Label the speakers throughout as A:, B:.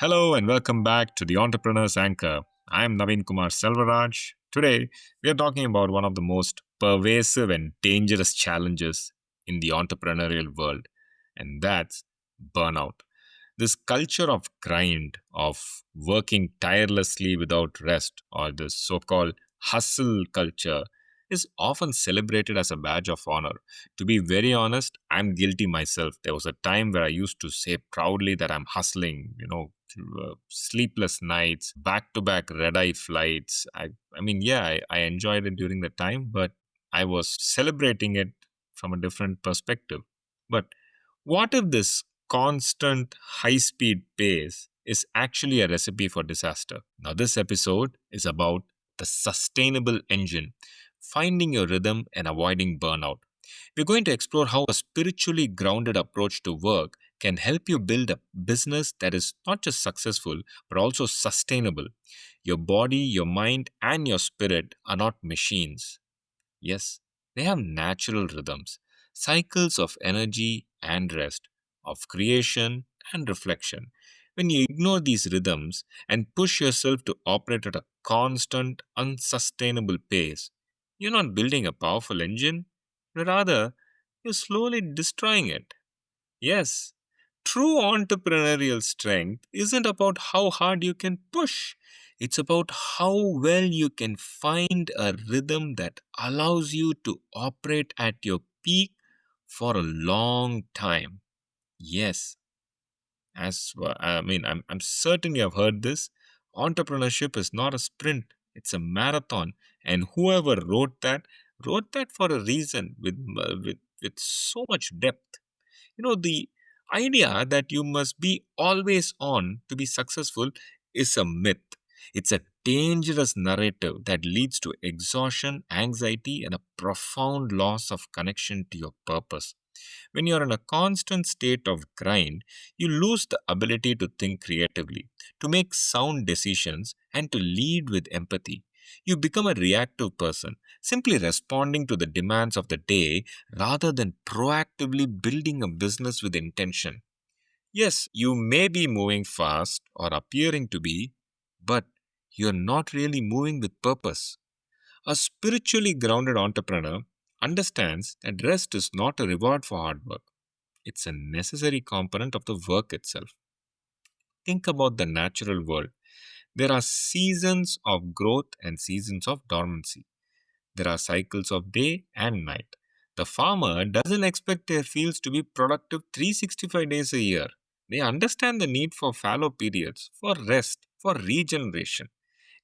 A: Hello and welcome back to the Entrepreneur's Anchor. I am Naveen Kumar Selvaraj. Today, we are talking about one of the most pervasive and dangerous challenges in the entrepreneurial world, and that's burnout. This culture of grind, of working tirelessly without rest, or the so called hustle culture, is often celebrated as a badge of honor. To be very honest, I'm guilty myself. There was a time where I used to say proudly that I'm hustling, through sleepless nights, back to back red eye flights. I enjoyed it during the time, but I was celebrating it from a different perspective. But what if this constant high speed pace is actually a recipe for disaster? Now, this episode is about the sustainable engine, finding your rhythm and avoiding burnout. We're going to explore how a spiritually grounded approach to work can help you build a business that is not just successful, but also sustainable. Your body, your mind, and your spirit are not machines. Yes, they have natural rhythms, cycles of energy and rest, of creation and reflection. When you ignore these rhythms and push yourself to operate at a constant, unsustainable pace, you're not building a powerful engine, rather, you're slowly destroying it. Yes, true entrepreneurial strength isn't about how hard you can push. It's about how well you can find a rhythm that allows you to operate at your peak for a long time. Yes, I'm certain you have heard this. Entrepreneurship is not a sprint, it's a marathon. And whoever wrote that for a reason with so much depth. The idea that you must be always on to be successful is a myth. It's a dangerous narrative that leads to exhaustion, anxiety, and a profound loss of connection to your purpose. When you're in a constant state of grind, you lose the ability to think creatively, to make sound decisions, and to lead with empathy. You become a reactive person, simply responding to the demands of the day rather than proactively building a business with intention. Yes, you may be moving fast or appearing to be, but you're not really moving with purpose. A spiritually grounded entrepreneur understands that rest is not a reward for hard work. It's a necessary component of the work itself. Think about the natural world. There are seasons of growth and seasons of dormancy. There are cycles of day and night. The farmer doesn't expect their fields to be productive 365 days a year. They understand the need for fallow periods, for rest, for regeneration.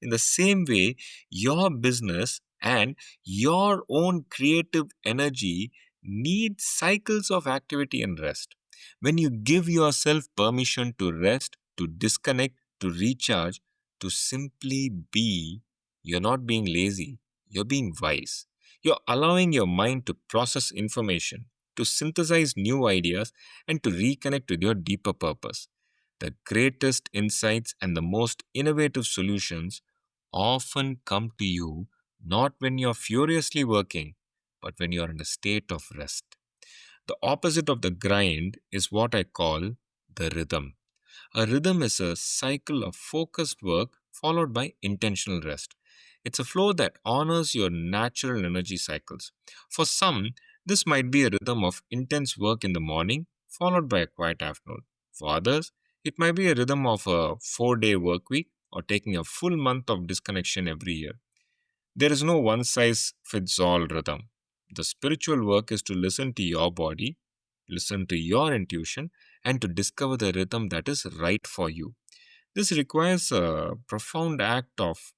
A: In the same way, your business and your own creative energy need cycles of activity and rest. When you give yourself permission to rest, to disconnect, to recharge, to simply be, you're not being lazy, you're being wise. You're allowing your mind to process information, to synthesize new ideas, and to reconnect with your deeper purpose. The greatest insights and the most innovative solutions often come to you not when you're furiously working, but when you're in a state of rest. The opposite of the grind is what I call the rhythm. A rhythm is a cycle of focused work followed by intentional rest. It's a flow that honors your natural energy cycles. For some, this might be a rhythm of intense work in the morning, followed by a quiet afternoon. For others, it might be a rhythm of a 4 day work week or taking a full month of disconnection every year. There is no one size fits all rhythm. The spiritual work is to listen to your body, listen to your intuition, and to discover the rhythm that is right for you. This requires a profound act of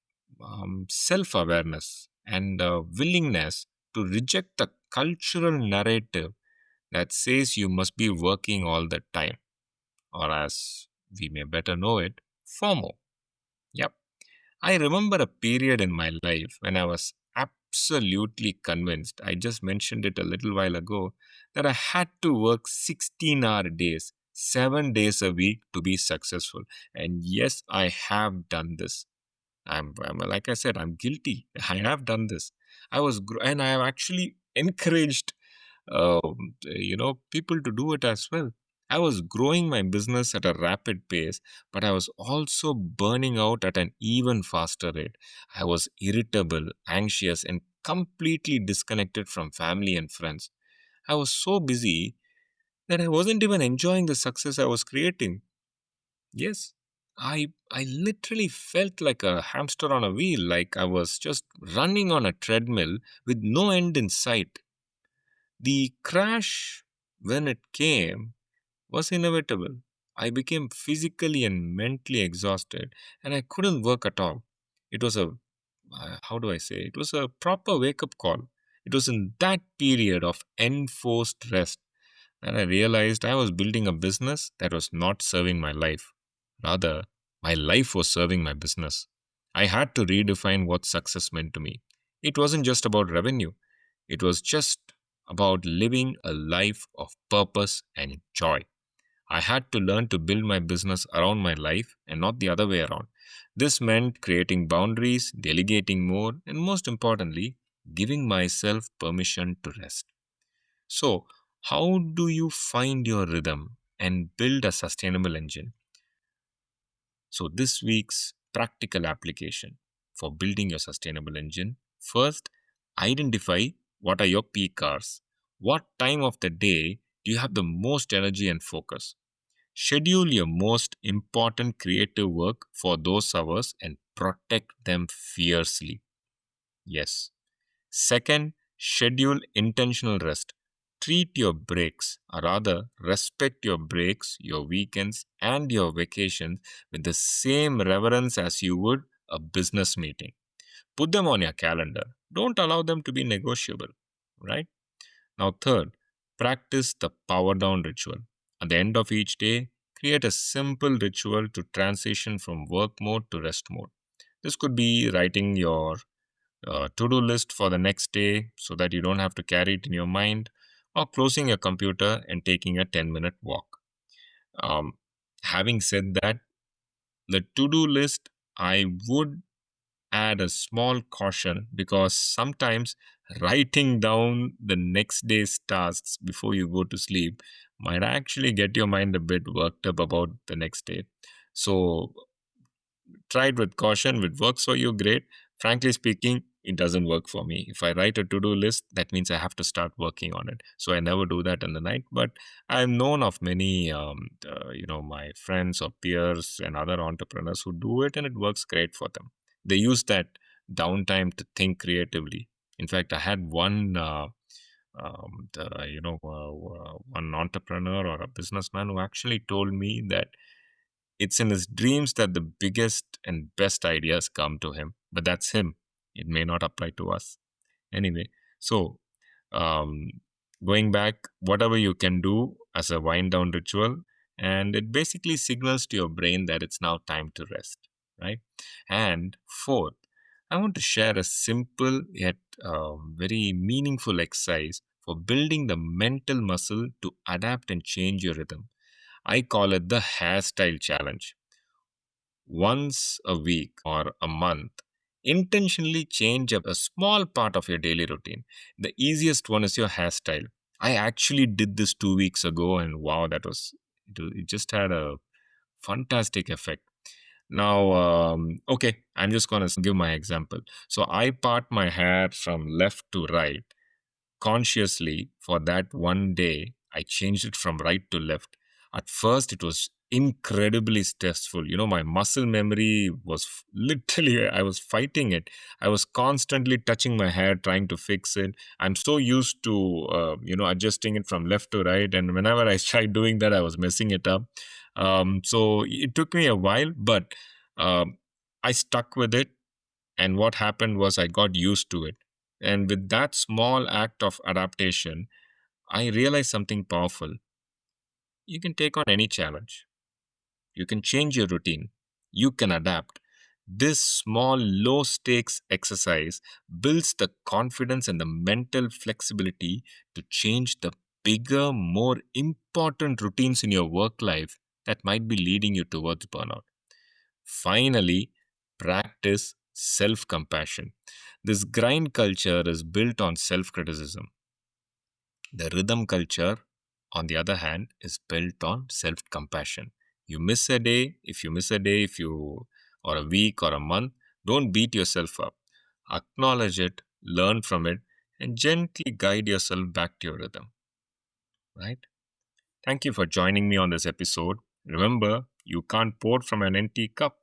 A: self awareness and a willingness to reject the cultural narrative that says you must be working all the time, or as we may better know it, FOMO. Yep. I remember a period in my life when I was absolutely convinced, I just mentioned it a little while ago, that I had to work 16-hour days, 7 days a week to be successful. And yes, I have done this. Like I said, I'm guilty. I have done this. And I have actually encouraged, people to do it as well. I was growing my business at a rapid pace, but I was also burning out at an even faster rate. I was irritable, anxious, and completely disconnected from family and friends. I was so busy that I wasn't even enjoying the success I was creating. Yes, I literally felt like a hamster on a wheel, like I was just running on a treadmill with no end in sight. The crash, when it came, was inevitable. I became physically and mentally exhausted, and I couldn't work at all. It was a, how do I say, it was a proper wake up call. It was in that period of enforced rest that I realized I was building a business that was not serving my life. Rather, my life was serving my business. I had to redefine what success meant to me. It wasn't just about revenue, it was just about living a life of purpose and joy. I had to learn to build my business around my life and not the other way around. This meant creating boundaries, delegating more, and most importantly, giving myself permission to rest. So, how do you find your rhythm and build a sustainable engine? So, this week's practical application for building your sustainable engine: first, identify what are your peak hours. What time of the day do you have the most energy and focus? Schedule your most important creative work for those hours and protect them fiercely. Yes. Second, schedule intentional rest. Treat your breaks, or rather, respect your breaks, your weekends, and your vacations with the same reverence as you would a business meeting. Put them on your calendar. Don't allow them to be negotiable, right? Now, third, practice the power down ritual. At the end of each day, create a simple ritual to transition from work mode to rest mode. This could be writing your to-do list for the next day so that you don't have to carry it in your mind, or closing your computer and taking a 10-minute walk. Um, Having said that, the to-do list, I would add a small caution, because sometimes writing down the next day's tasks before you go to sleep might actually get your mind a bit worked up about the next day. So try it with caution. If it works for you, great. Frankly speaking, it doesn't work for me. If I write a to-do list, that means I have to start working on it. So I never do that in the night. But I've known of many, my friends or peers and other entrepreneurs who do it, and it works great for them. They use that downtime to think creatively. In fact, I had one entrepreneur or a businessman who actually told me that it's in his dreams that the biggest and best ideas come to him. But that's him. It may not apply to us. Anyway, so um, going back, whatever you can do as a wind down ritual, and it basically signals to your brain that it's now time to rest, right? And fourth, I want to share a simple yet very meaningful exercise for building the mental muscle to adapt and change your rhythm. I call it the hairstyle challenge. Once a week or a month, intentionally change up a small part of your daily routine. The easiest one is your hairstyle. I actually did this 2 weeks ago, and wow, it just had a fantastic effect. Now, okay, I'm just going to give my example. So I part my hair from left to right consciously. For that one day, I changed it from right to left. At first, it was incredibly stressful. My muscle memory was literally, I was fighting it. I was constantly touching my hair, trying to fix it. I'm so used to, adjusting it from left to right. And whenever I tried doing that, I was messing it up. So it took me a while, but um, I stuck with it, and what happened was I got used to it. And with that small act of adaptation, I realized something powerful. You can take on any challenge, you can change your routine, you can adapt. This small, low stakes exercise builds the confidence and the mental flexibility to change the bigger, more important routines in your work life that might be leading you towards burnout. Finally, practice self compassion. This grind culture is built on self criticism. The rhythm culture on the other hand, is built on self-compassion. You miss a day, if you miss a day, if you or a week or a month, don't beat yourself up. Acknowledge it, learn from it, and gently guide yourself back to your rhythm. Right? Thank you for joining me on this episode. Remember, you can't pour from an empty cup.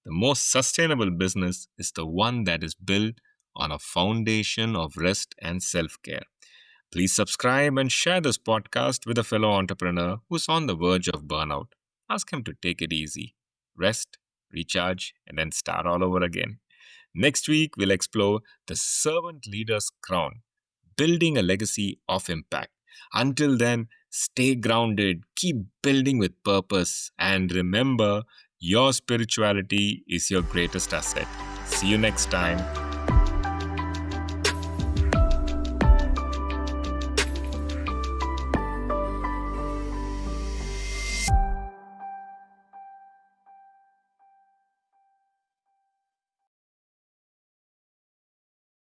A: The most sustainable business is the one that is built on a foundation of rest and self care. Please subscribe and share this podcast with a fellow entrepreneur who's on the verge of burnout. Ask him to take it easy, rest, recharge, and then start all over again. Next week, we'll explore the servant leader's crown, building a legacy of impact. Until then, stay grounded, keep building with purpose, and remember, your spirituality is your greatest asset. See you next time.